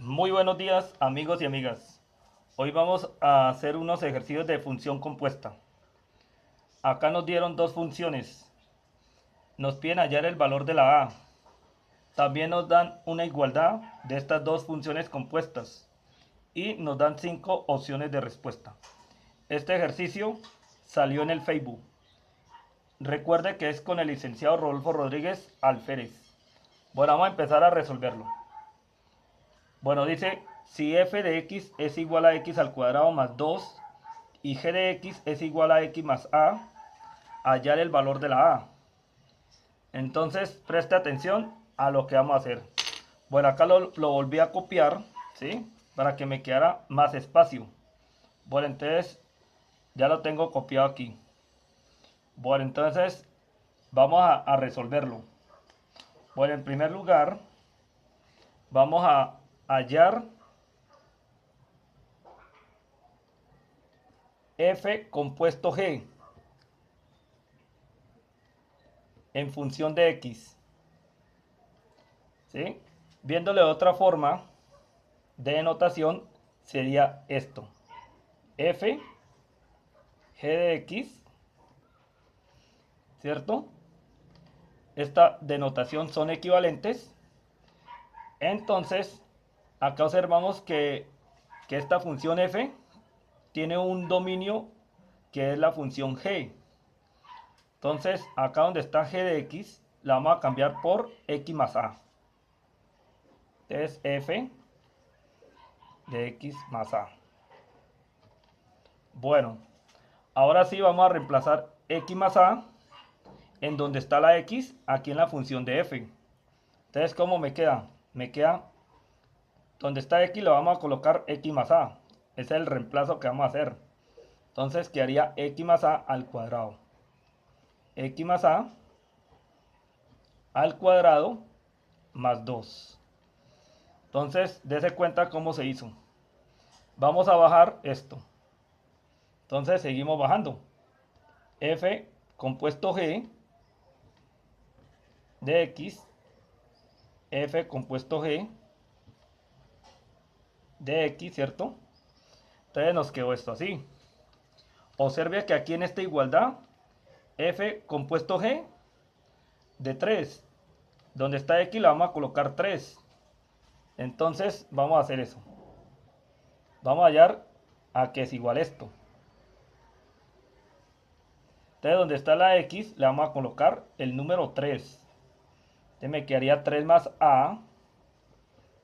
Muy buenos días, amigos y amigas. Hoy vamos a hacer unos ejercicios de función compuesta. Acá nos dieron dos funciones. Nos piden hallar el valor de la a. También nos dan una igualdad de estas dos funciones compuestas. Y nos dan 5 opciones de respuesta. Este ejercicio salió en el Facebook. Recuerde que es con el licenciado Rodolfo Rodríguez Alférez. Bueno, vamos a empezar a resolverlo. Bueno, dice, si f de x es igual a x al cuadrado más 2 y g de x es igual a x más a, hallar el valor de la a. Entonces, preste atención a lo que vamos a hacer. Bueno, acá lo volví a copiar, ¿sí? Para que me quedara más espacio. Bueno, entonces, ya lo tengo copiado aquí. Bueno, entonces, vamos a resolverlo. Bueno, en primer lugar, vamos a hallar f compuesto g en función de x. ¿Sí? Viéndole de otra forma de notación sería esto. F, g de x, ¿cierto? Esta denotación son equivalentes. Entonces, acá observamos que esta función f tiene un dominio que es la función g. Entonces, acá donde está g de x, la vamos a cambiar por x más a. Entonces, f de x más a. Bueno, ahora sí vamos a reemplazar x más a en donde está la x, aquí en la función de f. Entonces, ¿cómo me queda? Me queda, donde está x lo vamos a colocar x más a. Ese es el reemplazo que vamos a hacer. Entonces, quedaría x más a al cuadrado. X más a al cuadrado más 2. Entonces, dése cuenta cómo se hizo. Vamos a bajar esto. Entonces, seguimos bajando. F compuesto g de x, f compuesto g de x, ¿cierto? Entonces nos quedó esto así. Observe que aquí en esta igualdad, f compuesto g de 3, donde está x la vamos a colocar 3. Entonces vamos a hacer eso. Vamos a hallar a que es igual esto. Entonces donde está la x le vamos a colocar el número 3. Entonces me quedaría 3 más a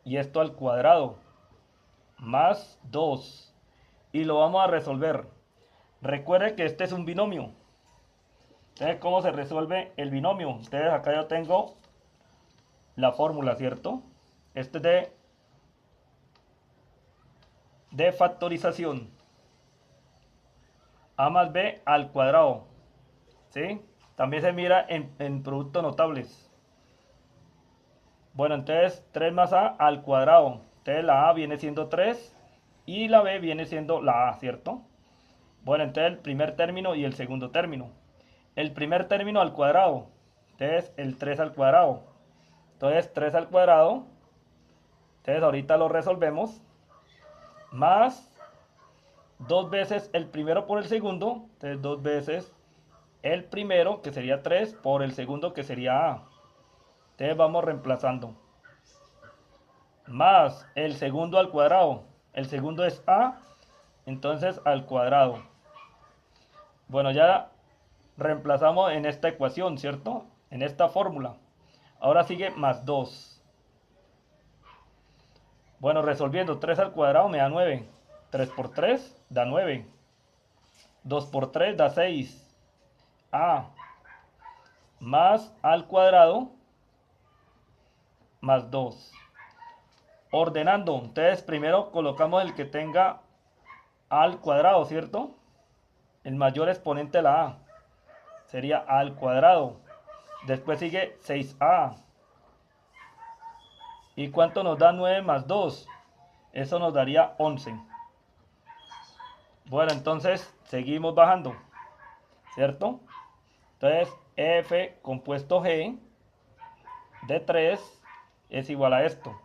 y esto al cuadrado más 2. Y lo vamos a resolver. Recuerde que este es un binomio. Entonces, ¿cómo se resuelve el binomio? Entonces acá yo tengo la fórmula, ¿cierto? Este es de factorización. A más b al cuadrado. ¿Sí? También se mira en productos notables. Bueno, entonces 3 más a al cuadrado. Entonces la a viene siendo 3 y la b viene siendo la a, ¿cierto? Bueno, entonces el primer término y el segundo término. El primer término al cuadrado. Entonces el 3 al cuadrado. Entonces 3 al cuadrado. Entonces ahorita lo resolvemos. Más 2 veces el primero por el segundo. Entonces 2 veces el primero, que sería 3, por el segundo, que sería a. Entonces vamos reemplazando. Más el segundo al cuadrado. El segundo es a, entonces al cuadrado. Bueno, ya reemplazamos en esta ecuación, ¿cierto? En esta fórmula. Ahora sigue más 2. Bueno, resolviendo 3 al cuadrado me da 9. 3 por 3 da 9. 2 por 3 da 6. A más al cuadrado más 2. Ordenando, entonces primero colocamos el que tenga al cuadrado, ¿cierto? El mayor exponente de la a sería a al cuadrado. Después sigue 6a. ¿Y cuánto nos da 9 más 2? Eso nos daría 11. Bueno, entonces seguimos bajando, ¿cierto? Entonces f compuesto g de 3 es igual a esto.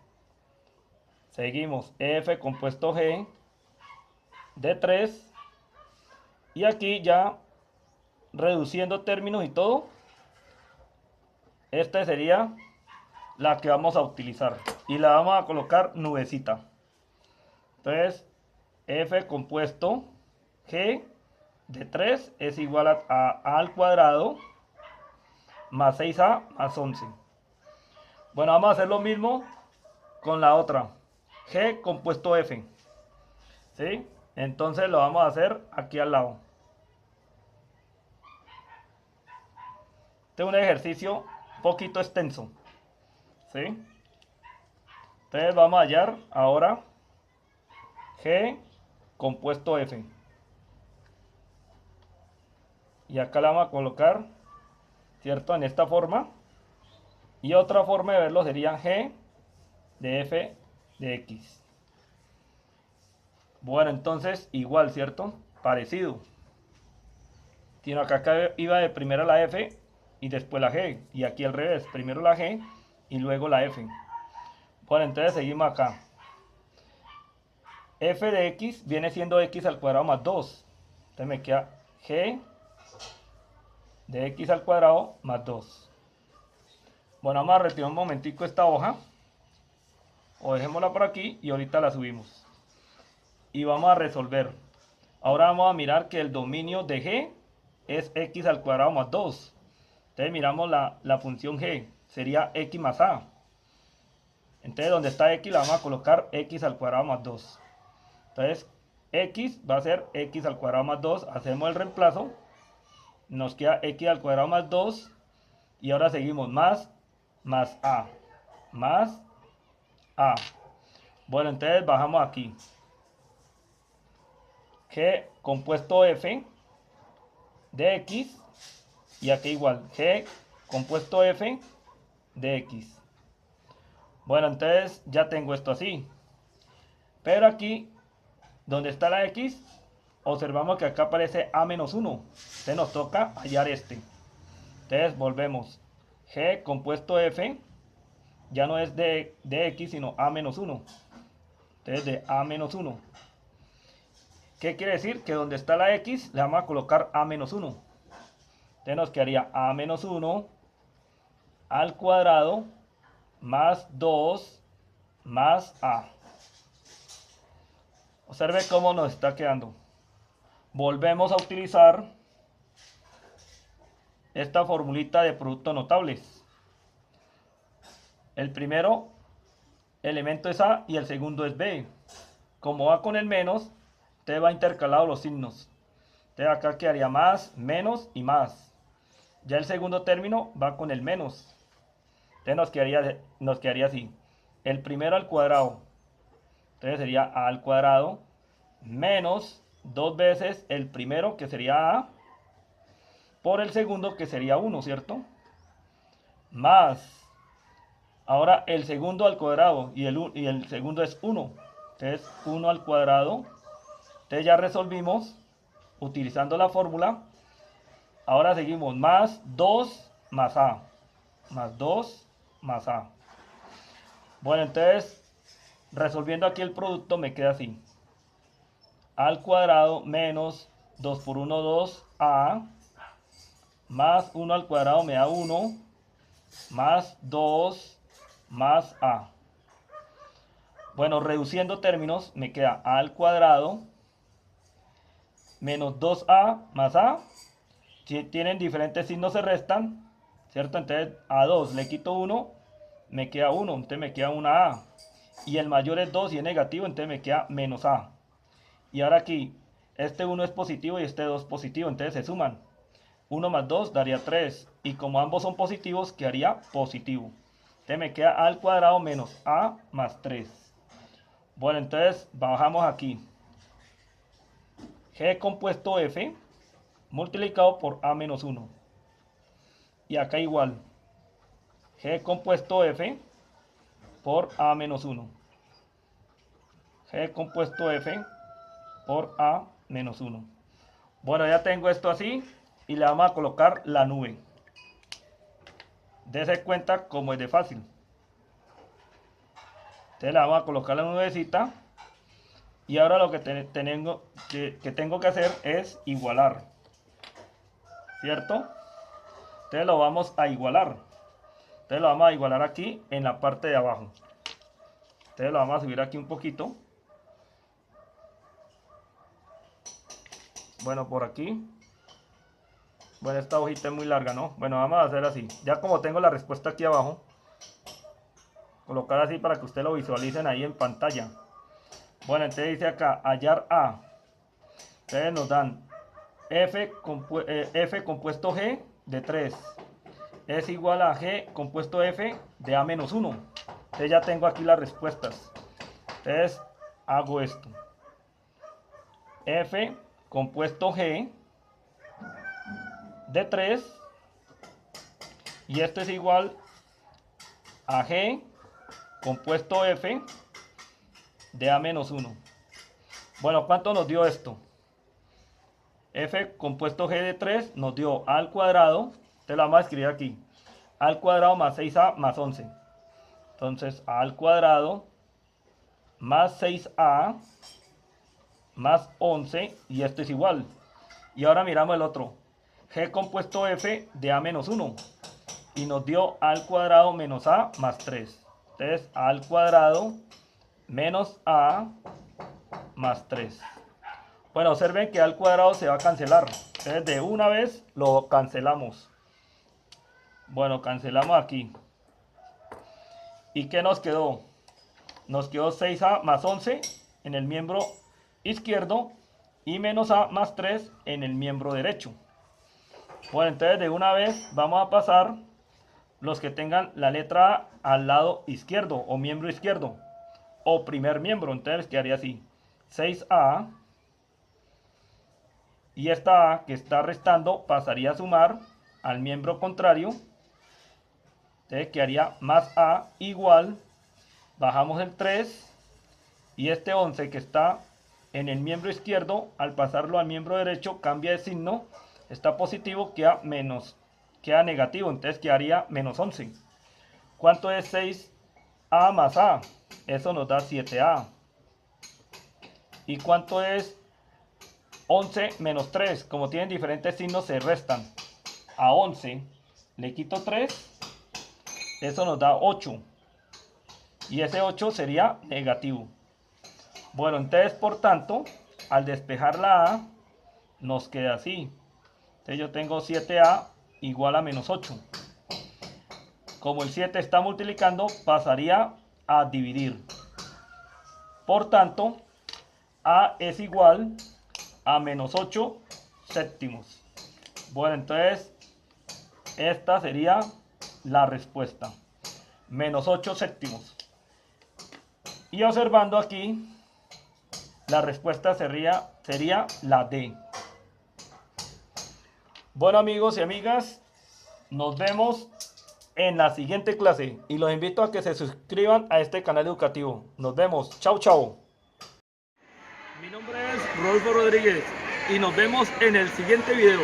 Seguimos f compuesto g de 3. Y aquí ya reduciendo términos y todo, esta sería la que vamos a utilizar. Y la vamos a colocar nubecita. Entonces, f compuesto g de 3 es igual a al cuadrado más 6a más 11. Bueno, vamos a hacer lo mismo con la otra. G compuesto f. ¿Sí? Entonces lo vamos a hacer aquí al lado. Este es un ejercicio un poquito extenso. ¿Sí? Entonces vamos a hallar ahora G compuesto f. Y acá la vamos a colocar, ¿cierto? En esta forma. Y otra forma de verlo sería G de f de x. Bueno, entonces igual, ¿cierto? Parecido. Sino que acá iba de primero la f y después la g. Y aquí al revés, primero la g y luego la f. Bueno, entonces seguimos acá. F de x viene siendo x al cuadrado más 2. Entonces me queda g de x al cuadrado más 2. Bueno, vamos a retirar un momentico esta hoja. O dejémosla por aquí y ahorita la subimos. Y vamos a resolver. Ahora vamos a mirar que el dominio de g es x al cuadrado más 2. Entonces miramos la función g. Sería x más a. Entonces donde está x la vamos a colocar x al cuadrado más 2. Entonces x va a ser x al cuadrado más 2. Hacemos el reemplazo. Nos queda x al cuadrado más 2. Y ahora seguimos más a. Más a. Bueno, entonces bajamos aquí. G compuesto f de x. Y aquí igual. G compuesto f de x. Bueno, entonces ya tengo esto así. Pero aquí, donde está la x, observamos que acá aparece a menos 1. Entonces nos toca hallar este. Entonces volvemos. G compuesto f ya no es de x, sino a menos 1. Entonces de a menos 1. ¿Qué quiere decir? Que donde está la x, le vamos a colocar a menos 1. Entonces nos quedaría a menos 1 al cuadrado más 2 más a. Observe cómo nos está quedando. Volvemos a utilizar esta formulita de productos notables. El primero elemento es a y el segundo es b. Como va con el menos, te va intercalado los signos. Entonces acá quedaría más, menos y más. Ya el segundo término va con el menos. Entonces nos quedaría así. El primero al cuadrado. Entonces sería a al cuadrado menos 2 veces el primero, que sería a, por el segundo, que sería 1, ¿cierto? Más. Ahora el segundo al cuadrado y el segundo es 1. Entonces 1 al cuadrado. Entonces ya resolvimos utilizando la fórmula. Ahora seguimos más 2 más a. Más 2 más a. Bueno, entonces resolviendo aquí el producto me queda así. Al cuadrado menos 2 por 1, 2a. Más 1 al cuadrado me da 1. Más 2 más a. Bueno, reduciendo términos me queda a al cuadrado menos 2a más a. Si tienen diferentes signos se restan, ¿cierto? Entonces a 2 le quito 1, me queda 1, entonces me queda una a. Y el mayor es 2 y es negativo, entonces me queda menos a. Y ahora aquí, este 1 es positivo y este 2 positivo, entonces se suman. 1 más 2 daría 3. Y como ambos son positivos, quedaría positivo. Entonces me queda a al cuadrado menos a más 3. Bueno, entonces bajamos aquí. G compuesto f multiplicado por a menos 1. Y acá igual. G compuesto f por a menos 1. G compuesto f por a menos 1. Bueno, ya tengo esto así. Y le vamos a colocar la nube. Dese cuenta cómo es de fácil. Entonces le vamos a colocar la nubecita. Y ahora lo que tengo que hacer es igualar. ¿Cierto? Entonces lo vamos a igualar. Entonces lo vamos a igualar aquí en la parte de abajo. Entonces lo vamos a subir aquí un poquito. Bueno, por aquí. Bueno, esta hojita es muy larga, ¿no? Bueno, vamos a hacer así. Ya como tengo la respuesta aquí abajo, colocar así para que ustedes lo visualicen ahí en pantalla. Bueno, entonces dice acá, hallar A. Entonces nos dan F compuesto G de 3 es igual a G compuesto F de A menos 1. Entonces ya tengo aquí las respuestas. Entonces hago esto. F compuesto G de 3 y esto es igual a G compuesto F de A menos 1. Bueno, ¿cuánto nos dio esto? F compuesto G de 3 nos dio A al cuadrado. Te lo vamos a escribir aquí. A al cuadrado más 6A más 11. Entonces A al cuadrado más 6A más 11. Y esto es igual. Y ahora miramos el otro. G compuesto F de A menos 1. Y nos dio A al cuadrado menos A más 3. Entonces A al cuadrado menos A más 3. Bueno, observen que A al cuadrado se va a cancelar. Entonces de una vez lo cancelamos. Bueno, cancelamos aquí. ¿Y qué nos quedó? Nos quedó 6A más 11 en el miembro izquierdo y menos A más 3 en el miembro derecho. Bueno, entonces de una vez vamos a pasar los que tengan la letra A al lado izquierdo o miembro izquierdo o primer miembro. Entonces quedaría así: 6A y esta A que está restando pasaría a sumar al miembro contrario. Entonces quedaría más A igual, bajamos el 3 y este 11 que está en el miembro izquierdo, al pasarlo al miembro derecho cambia de signo, está positivo, queda negativo, entonces quedaría menos 11. ¿Cuánto es 6A más A? Eso nos da 7A. ¿Y cuánto es 11 menos 3? Como tienen diferentes signos se restan. A 11 le quito 3, eso nos da 8. Y ese 8 sería negativo. Bueno, entonces por tanto, al despejar la A, nos queda así. Entonces yo tengo 7A igual a menos 8. Como el 7 está multiplicando, pasaría a dividir. Por tanto, A es igual a menos 8 séptimos. Bueno, entonces esta sería la respuesta. Menos 8 séptimos. Y observando aquí, la respuesta sería la D. Bueno, amigos y amigas, nos vemos en la siguiente clase y los invito a que se suscriban a este canal educativo. Nos vemos. Chao, chao. Mi nombre es Rodolfo Rodríguez y nos vemos en el siguiente video.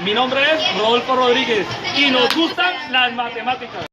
Mi nombre es Rodolfo Rodríguez y nos gustan las matemáticas.